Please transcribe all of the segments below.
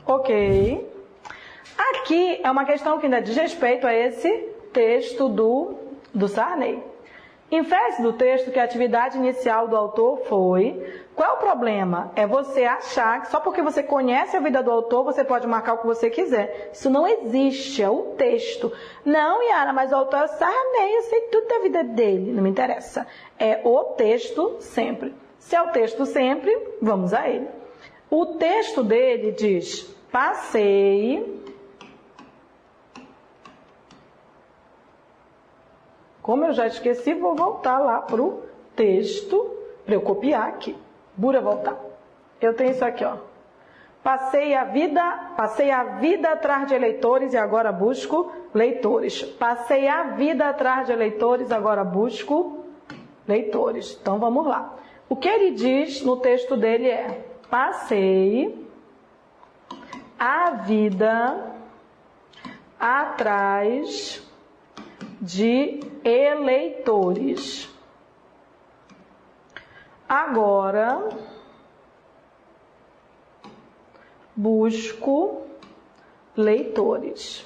Ok. Aqui é uma questão que ainda diz respeito a esse texto do Sarney. Infere-se do texto que a atividade inicial do autor foi... Qual é o problema? É você achar que só porque você conhece a vida do autor, você pode marcar o que você quiser. Isso não existe, é o texto. Não, Yara, mas o autor é o Sarney, eu sei tudo da vida dele. Não me interessa. É o texto sempre. Se é o texto sempre, vamos a ele. O texto dele diz, passei... Como eu já esqueci, vou voltar lá para o texto, para eu copiar aqui. Bora voltar. Eu tenho isso aqui, ó. Passei a vida atrás de eleitores e agora busco leitores. Passei a vida atrás de eleitores, agora busco leitores. Então, vamos lá. O que ele diz no texto dele é: passei a vida atrás de eleitores. Agora, busco leitores.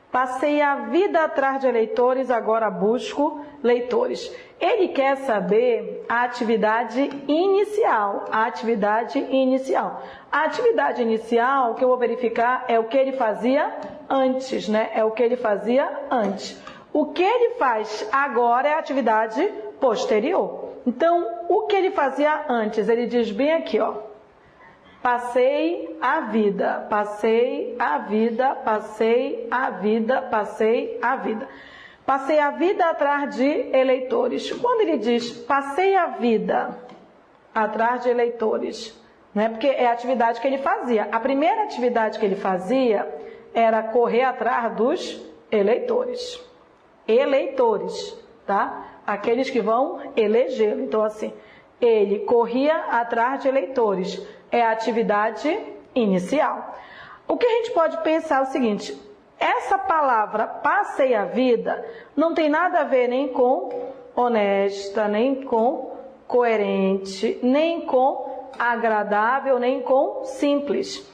Passei a vida atrás de eleitores, agora busco leitores. Ele quer saber a atividade inicial. A atividade inicial. A atividade inicial que eu vou verificar é o que ele fazia antes, né? É o que ele fazia antes. O que ele faz agora é a atividade posterior. Então, o que ele fazia antes? Ele diz bem aqui, ó. Passei a vida, passei a vida, passei a vida, passei a vida. Passei a vida atrás de eleitores. Quando ele diz passei a vida atrás de eleitores, né? Porque é a atividade que ele fazia. A primeira atividade que ele fazia era correr atrás dos eleitores. Eleitores, tá? Aqueles que vão elegê-lo. Então, assim, ele corria atrás de eleitores. É a atividade inicial. O que a gente pode pensar é o seguinte: essa palavra passei a vida não tem nada a ver nem com honesta, nem com coerente, nem com agradável, nem com simples.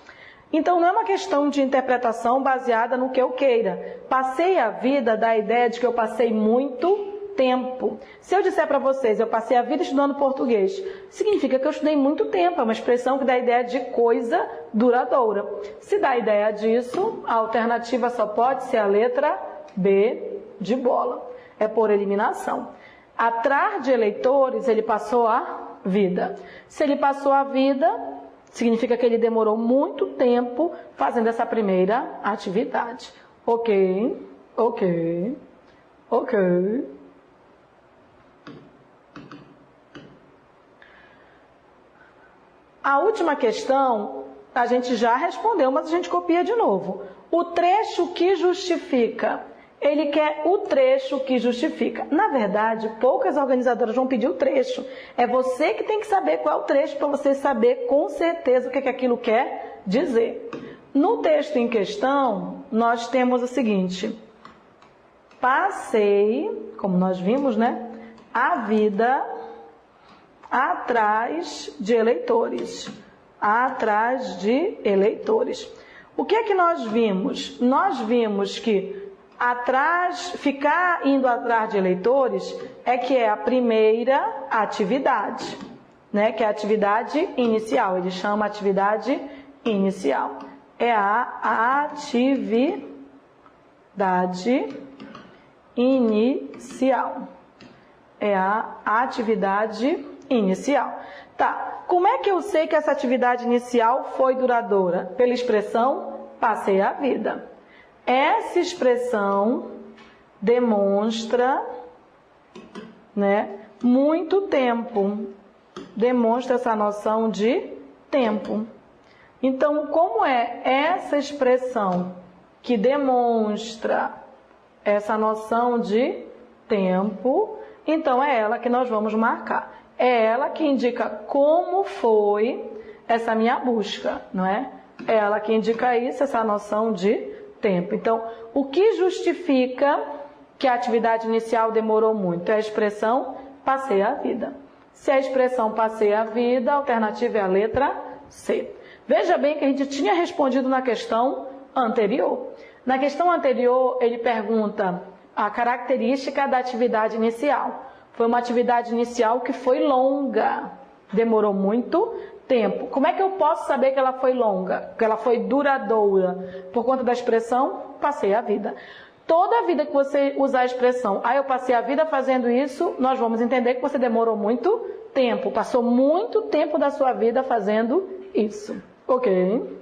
Então não é uma questão de interpretação baseada no que eu queira. Passei a vida dá a ideia de que eu passei muito tempo. Se eu disser para vocês, eu passei a vida estudando português, significa que eu estudei muito tempo. É uma expressão que dá a ideia de coisa duradoura. Se dá a ideia disso, a alternativa só pode ser a letra B de bola. É por eliminação. Atrás de eleitores, ele passou a vida. Se ele passou a vida, significa que ele demorou muito tempo fazendo essa primeira atividade. Ok, ok, ok. A última questão a gente já respondeu, mas a gente copia de novo. O trecho que justifica. Ele quer o trecho que justifica. Na verdade, poucas organizadoras vão pedir o trecho. É você que tem que saber qual é o trecho para você saber com certeza o que aquilo quer dizer. No texto em questão, nós temos o seguinte: passei, como nós vimos, né, a vida atrás de eleitores. Atrás de eleitores. O que é que nós vimos? Nós vimos que ficar indo atrás de eleitores é a primeira atividade, né? Que é a atividade inicial. Ele chama atividade inicial. É a atividade inicial. É a atividade inicial. Tá, como é que eu sei que essa atividade inicial foi duradoura? Pela expressão passei a vida. Essa expressão demonstra, né, muito tempo. Demonstra essa noção de tempo. Então, como é essa expressão que demonstra essa noção de tempo, então é ela que nós vamos marcar. É ela que indica como foi essa minha busca, não é? É ela que indica isso, essa noção de tempo. Então, o que justifica que a atividade inicial demorou muito? É a expressão passei a vida. Se a expressão passei a vida, a alternativa é a letra C. Veja bem que a gente tinha respondido na questão anterior. Na questão anterior, ele pergunta a característica da atividade inicial. Foi uma atividade inicial que foi longa, demorou muito tempo. Como é que eu posso saber que ela foi longa, que ela foi duradoura? Por conta da expressão, passei a vida. Toda vida que você usar a expressão, eu passei a vida fazendo isso, nós vamos entender que você demorou muito tempo, passou muito tempo da sua vida fazendo isso. Ok?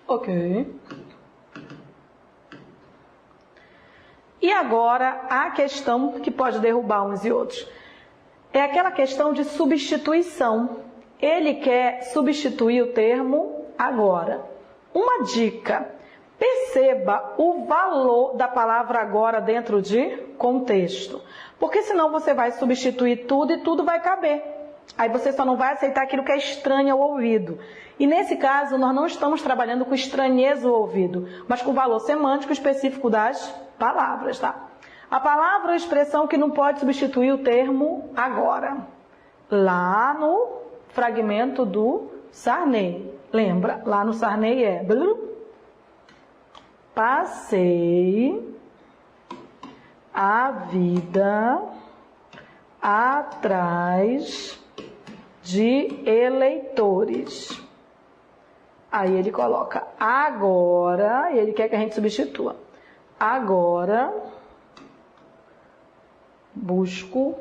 Ok. E agora, a questão que pode derrubar uns e outros. É aquela questão de substituição. Ele quer substituir o termo agora. Uma dica. Perceba o valor da palavra agora dentro de contexto. Porque senão você vai substituir tudo e tudo vai caber. Aí você só não vai aceitar aquilo que é estranho ao ouvido. E nesse caso, nós não estamos trabalhando com estranheza ao ouvido, mas com o valor semântico específico das palavras, tá? A palavra ou expressão que não pode substituir o termo agora. Lá no fragmento do Sarney. Lembra? Lá no Sarney é... Passei a vida atrás de eleitores. Aí ele coloca agora, e ele quer que a gente substitua. Agora, busco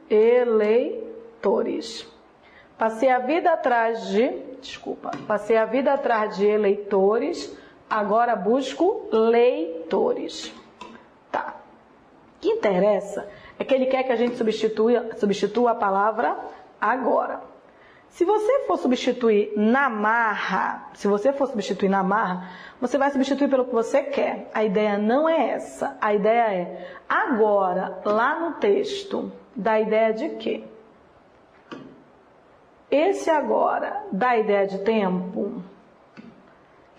eleitores. Passei a vida atrás de eleitores, agora busco leitores. Tá. O que interessa é que ele quer que a gente substitua a palavra agora. Se você for substituir na marra, você vai substituir pelo que você quer. A ideia não é essa. A ideia é agora, lá no texto, dá ideia de quê? Esse agora dá ideia de tempo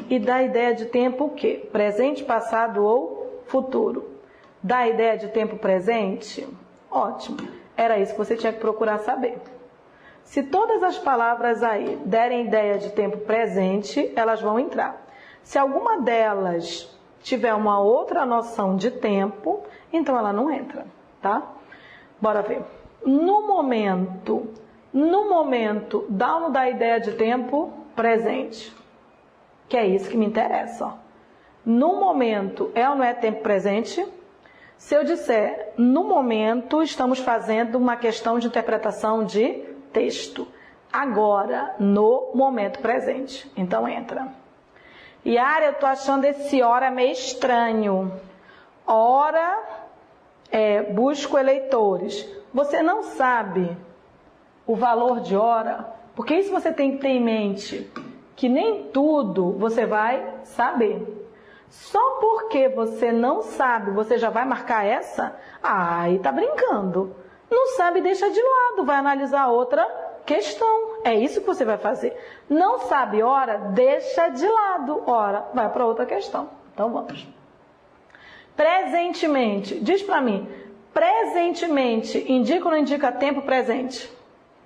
e dá ideia de tempo o quê? Presente, passado ou futuro. Dá ideia de tempo presente? Ótimo. Era isso que você tinha que procurar saber. Se todas as palavras aí derem ideia de tempo presente, elas vão entrar. Se alguma delas tiver uma outra noção de tempo, então ela não entra, tá? Bora ver. No momento, dá ou não dá ideia de tempo presente? Que é isso que me interessa, ó. No momento, é ou não é tempo presente? Se eu disser, no momento, estamos fazendo uma questão de interpretação de texto. Agora, no momento presente. Então, entra. Yara, eu tô achando esse hora meio estranho. Hora, busco eleitores. Você não sabe o valor de hora, porque isso você tem que ter em mente, que nem tudo você vai saber. Só porque você não sabe, você já vai marcar essa? Aí tá brincando. Não sabe, deixa de lado, vai analisar outra questão. É isso que você vai fazer. Não sabe hora, deixa de lado. Hora, vai para outra questão. Então vamos. Presentemente, diz para mim, presentemente indica ou não indica tempo presente?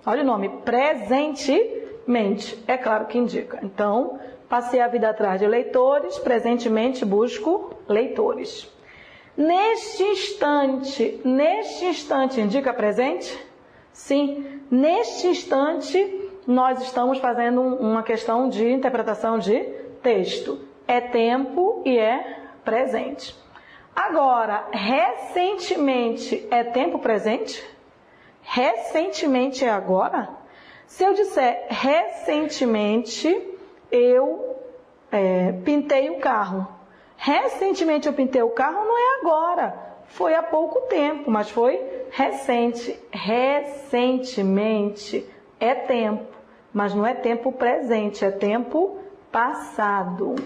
Olha o nome, presentemente. É claro que indica. Então, passei a vida atrás de leitores, presentemente busco leitores. Neste instante indica presente? Sim, neste instante nós estamos fazendo uma questão de interpretação de texto. É tempo e é presente. Agora, recentemente é tempo presente? Recentemente é agora? Se eu disser recentemente, eu pintei o carro. Recentemente eu pintei o carro, não é agora. Foi há pouco tempo, mas foi recente. Recentemente é tempo, mas não é tempo presente, é tempo passado.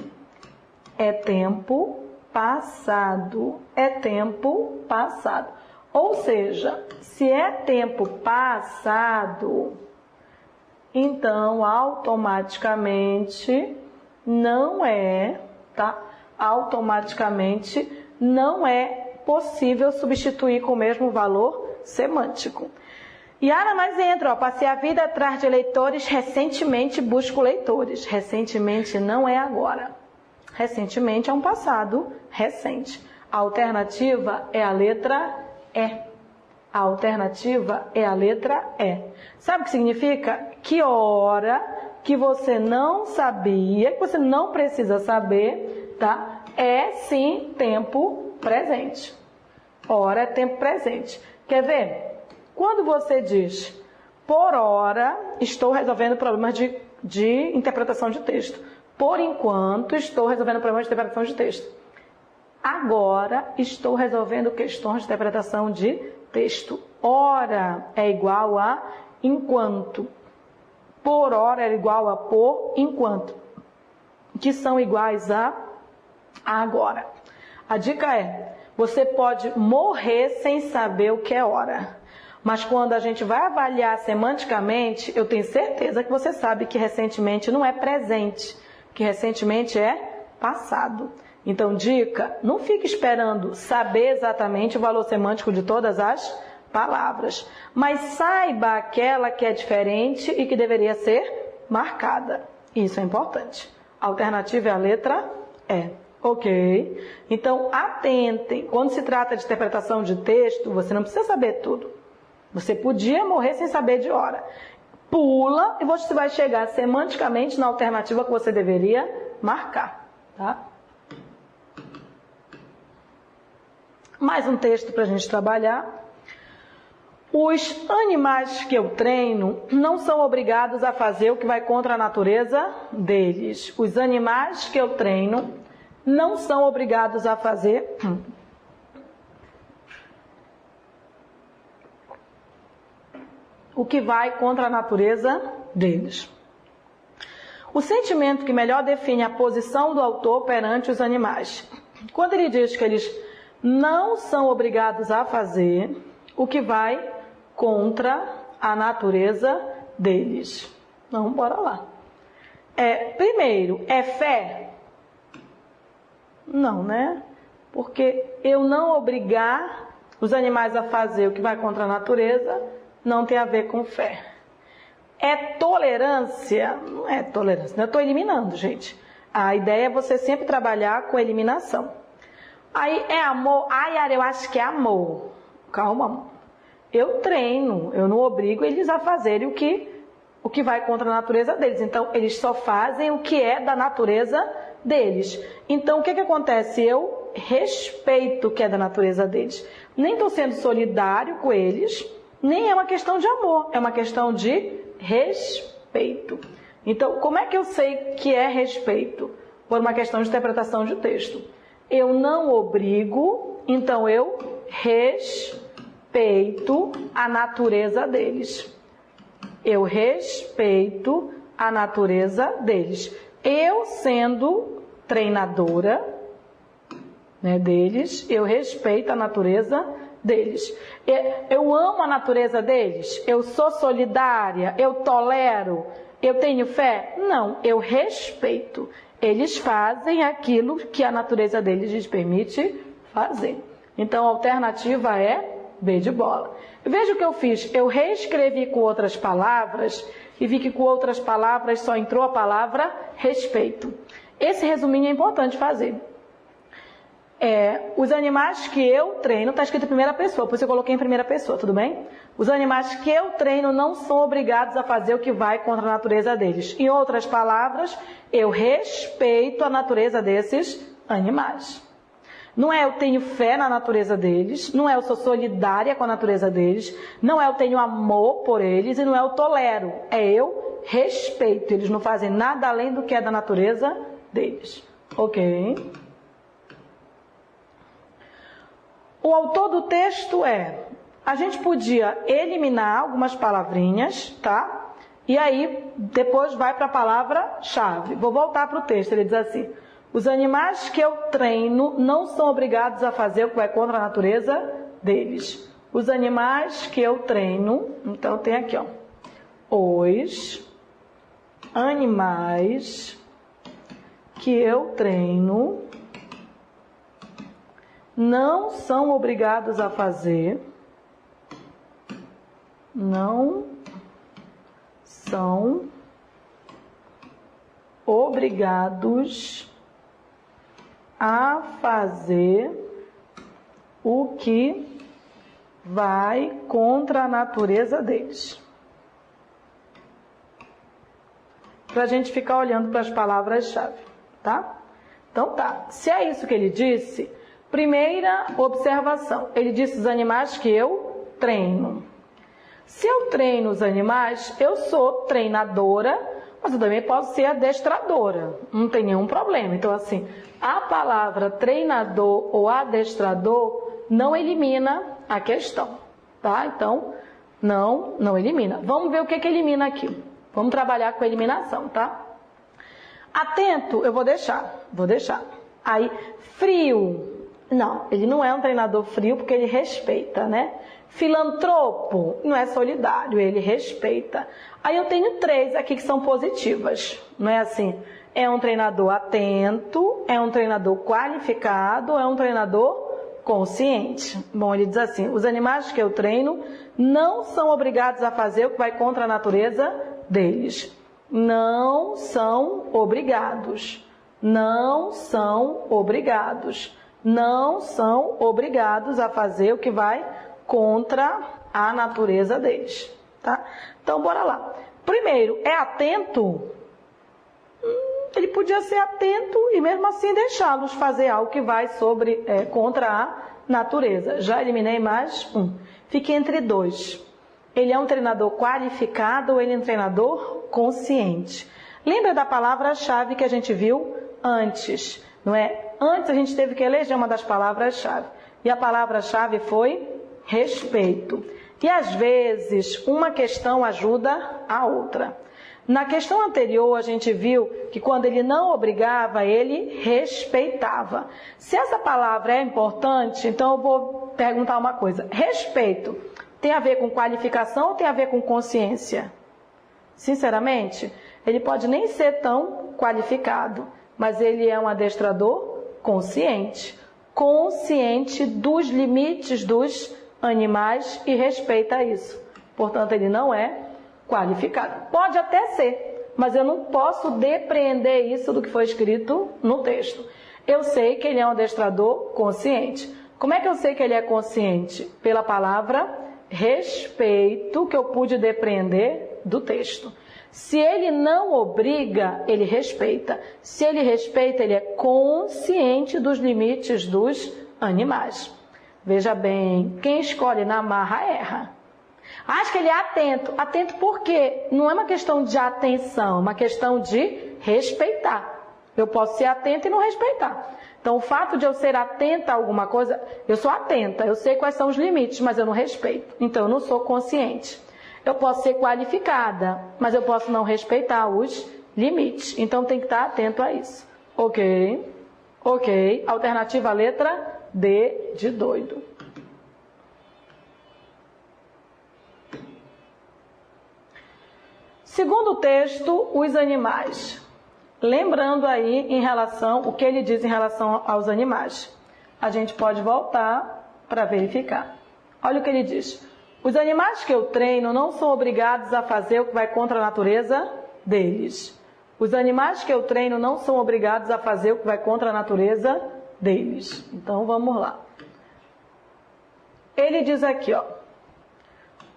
É tempo passado. É tempo passado. Ou seja, se é tempo passado, então automaticamente não é, tá? Automaticamente não é possível substituir com o mesmo valor semântico. Yara, mas entra, ó, passei a vida atrás de leitores, recentemente busco leitores. Recentemente não é agora. Recentemente é um passado recente. A alternativa é a letra E. A alternativa é a letra E. Sabe o que significa? Que hora que você não sabia, que você não precisa saber, tá? É sim tempo presente. Hora é tempo presente. Quer ver? Quando você diz, por hora, estou resolvendo problemas de interpretação de texto. Por enquanto, estou resolvendo problemas de interpretação de texto. Agora, estou resolvendo questões de interpretação de texto. Ora é igual a enquanto. Por hora é igual a por enquanto. Que são iguais a agora. A dica é, você pode morrer sem saber o que é hora. Mas quando a gente vai avaliar semanticamente, eu tenho certeza que você sabe que recentemente não é presente, que recentemente é passado. Então, dica, não fique esperando saber exatamente o valor semântico de todas as palavras, mas saiba aquela que é diferente e que deveria ser marcada. Isso é importante. A alternativa é a letra E. Ok? Então, atentem. Quando se trata de interpretação de texto, você não precisa saber tudo. Você podia morrer sem saber de hora. Pula e você vai chegar semanticamente na alternativa que você deveria marcar. Tá? Mais um texto para a gente trabalhar. Os animais que eu treino não são obrigados a fazer o que vai contra a natureza deles. Os animais que eu treino não são obrigados a fazer o que vai contra a natureza deles. O sentimento que melhor define a posição do autor perante os animais. Quando ele diz que eles não são obrigados a fazer o que vai contra a natureza deles. Então, bora lá. Primeiro, é fé? Não, né? Porque eu não obrigar os animais a fazer o que vai contra a natureza não tem a ver com fé. É tolerância? Não é tolerância. Eu estou eliminando, gente. A ideia é você sempre trabalhar com eliminação. Aí é amor? Ai, Yara, eu acho que é amor. Calma, amor. Eu treino, eu não obrigo eles a fazerem o que vai contra a natureza deles. Então, eles só fazem o que é da natureza deles. Então, o que acontece? Eu respeito o que é da natureza deles. Nem estou sendo solidário com eles, nem é uma questão de amor, é uma questão de respeito. Então, como é que eu sei que é respeito? Por uma questão de interpretação de texto. Eu não obrigo, então eu respeito a natureza deles. Eu respeito a natureza deles. Eu, sendo treinadora, né, deles, eu respeito a natureza deles. Eu amo a natureza deles? Eu sou solidária? Eu tolero? Eu tenho fé? Não, eu respeito. Eles fazem aquilo que a natureza deles lhes permite fazer. Então, a alternativa é B de bola. Veja o que eu fiz. Eu reescrevi com outras palavras e vi que com outras palavras só entrou a palavra respeito. Esse resuminho é importante fazer. Os animais que eu treino, está escrito em primeira pessoa, por isso eu coloquei em primeira pessoa, tudo bem? Os animais que eu treino não são obrigados a fazer o que vai contra a natureza deles. Em outras palavras, eu respeito a natureza desses animais. Não é eu tenho fé na natureza deles, não é eu sou solidária com a natureza deles, não é eu tenho amor por eles e não é eu tolero, é eu respeito. Eles não fazem nada além do que é da natureza deles. Ok? O autor do texto a gente podia eliminar algumas palavrinhas, tá? E aí, depois vai para a palavra-chave. Vou voltar para o texto, ele diz assim: os animais que eu treino não são obrigados a fazer o que vai contra a natureza deles. Os animais que eu treino, então tem aqui, ó. Os animais que eu treino não são obrigados a fazer, não são obrigados a fazer o que vai contra a natureza deles. Para a gente ficar olhando para as palavras-chave, tá? Então tá, se é isso que ele disse, primeira observação, ele disse os animais que eu treino. Se eu treino os animais, eu sou treinadora, mas eu também posso ser adestradora, não tem nenhum problema. Então assim, a palavra treinador ou adestrador não elimina a questão, tá? Então, não elimina. Vamos ver o que elimina aqui. Vamos trabalhar com a eliminação, tá? Atento, eu vou deixar. Aí, frio. Não, ele não é um treinador frio porque ele respeita, né? Filantropo, não é solidário, ele respeita. Aí eu tenho 3 aqui que são positivas, não é assim? É um treinador atento, é um treinador qualificado, é um treinador consciente. Bom, ele diz assim, os animais que eu treino não são obrigados a fazer o que vai contra a natureza deles. Não são obrigados. Não são obrigados. Não são obrigados a fazer o que vai contra a natureza deles, tá? Então, bora lá. Primeiro, é atento? Ele podia ser atento e mesmo assim deixá-los fazer algo que vai contra a natureza. Já eliminei mais um. Fiquei entre 2. Ele é um treinador qualificado ou ele é um treinador consciente? Lembra da palavra-chave que a gente viu antes, não é? Antes a gente teve que eleger uma das palavras-chave. E a palavra-chave foi respeito. E às vezes uma questão ajuda a outra. Na questão anterior a gente viu que quando ele não obrigava, ele respeitava. Se essa palavra é importante, então eu vou perguntar uma coisa. Respeito tem a ver com qualificação ou tem a ver com consciência? Sinceramente, ele pode nem ser tão qualificado, mas ele é um adestrador consciente. Consciente dos limites dos animais e respeita isso. Portanto, ele não é qualificado. Pode até ser, mas eu não posso depreender isso do que foi escrito no texto. Eu sei que ele é um adestrador consciente. Como é que eu sei que ele é consciente? Pela palavra respeito, que eu pude depreender do texto. Se ele não obriga, ele respeita. Se ele respeita, ele é consciente dos limites dos animais. Veja bem, quem escolhe na marra erra. Acho que ele é atento. Atento por quê? Não é uma questão de atenção, é uma questão de respeitar. Eu posso ser atenta e não respeitar. Então, o fato de eu ser atenta a alguma coisa, eu sou atenta, eu sei quais são os limites, mas eu não respeito. Então, eu não sou consciente. Eu posso ser qualificada, mas eu posso não respeitar os limites. Então, tem que estar atento a isso. Ok. Alternativa letra D de doido. Segundo o texto, os animais. Lembrando aí em relação, o que ele diz em relação aos animais. A gente pode voltar para verificar. Olha o que ele diz. Os animais que eu treino não são obrigados a fazer o que vai contra a natureza deles. Os animais que eu treino não são obrigados a fazer o que vai contra a natureza deles. Então, vamos lá. Ele diz aqui, ó.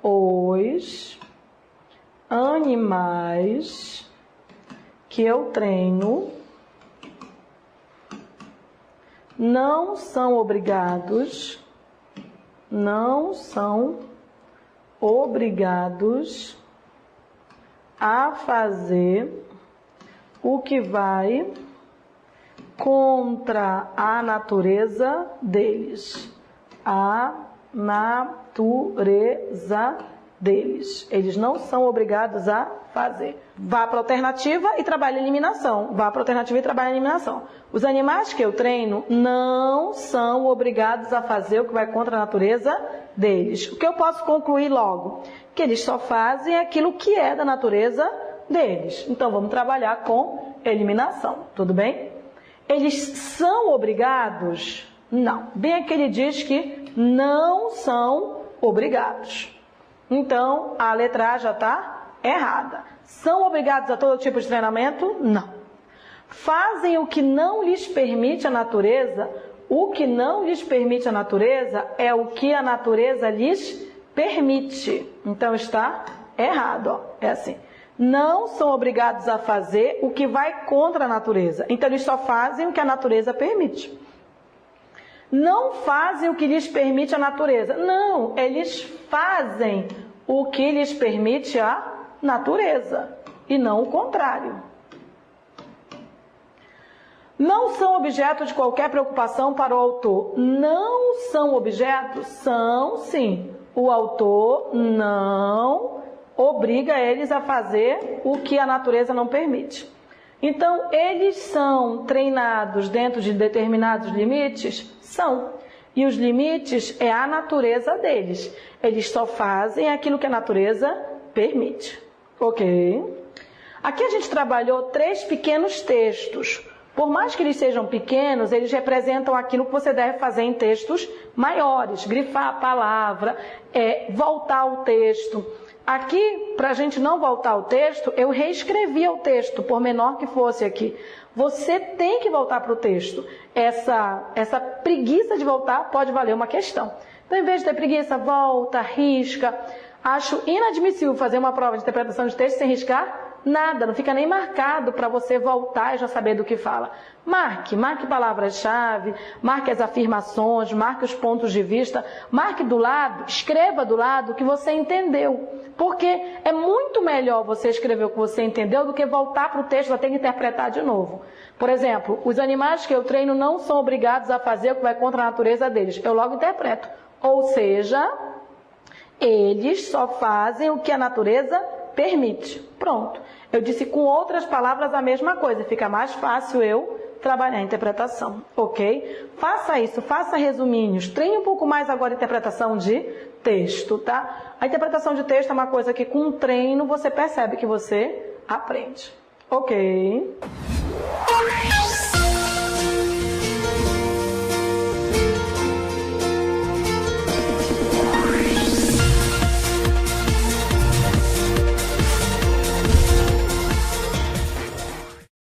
Os animais que eu treino não são obrigados a fazer o que vai contra a natureza deles. A natureza deles. Eles não são obrigados a fazer. Vá para a alternativa e trabalhe a eliminação. Os animais que eu treino não são obrigados a fazer o que vai contra a natureza deles. O que eu posso concluir logo? Que eles só fazem aquilo que é da natureza deles. Então, vamos trabalhar com eliminação. Tudo bem? Eles são obrigados? Não. Bem aqui ele diz que não são obrigados. Então, a letra A já está errada. São obrigados a todo tipo de treinamento? Não. Fazem o que não lhes permite a natureza? O que não lhes permite a natureza é o que a natureza lhes permite. Então, está errado. Ó. É assim. Não são obrigados a fazer o que vai contra a natureza. Então, eles só fazem o que a natureza permite. Não fazem o que lhes permite a natureza. Não, eles fazem o que lhes permite a natureza. E não o contrário. Não são objeto de qualquer preocupação para o autor. Não são objetos? São, sim. O autor não obriga eles a fazer o que a natureza não permite. Então, eles são treinados dentro de determinados limites? São. E os limites é a natureza deles. Eles só fazem aquilo que a natureza permite. Ok? Aqui a gente trabalhou 3 pequenos textos. Por mais que eles sejam pequenos, eles representam aquilo que você deve fazer em textos maiores. Grifar a palavra, voltar o texto. Aqui, para a gente não voltar ao texto, eu reescrevi o texto, por menor que fosse aqui. Você tem que voltar para o texto. Essa preguiça de voltar pode valer uma questão. Então, em vez de ter preguiça, volta, risca. Acho inadmissível fazer uma prova de interpretação de texto sem riscar nada, não fica nem marcado para você voltar e já saber do que fala. Marque palavras-chave, marque as afirmações, marque os pontos de vista, marque do lado, escreva do lado o que você entendeu. Porque é muito melhor você escrever o que você entendeu do que voltar para o texto e ter que interpretar de novo. Por exemplo, os animais que eu treino não são obrigados a fazer o que vai contra a natureza deles. Eu logo interpreto. Ou seja, eles só fazem o que a natureza permite. Pronto. Eu disse com outras palavras a mesma coisa. Fica mais fácil eu trabalhar a interpretação. Ok? Faça isso. Faça resuminhos. Treine um pouco mais agora a interpretação de texto, tá? A interpretação de texto é uma coisa que com treino você percebe que você aprende. Ok?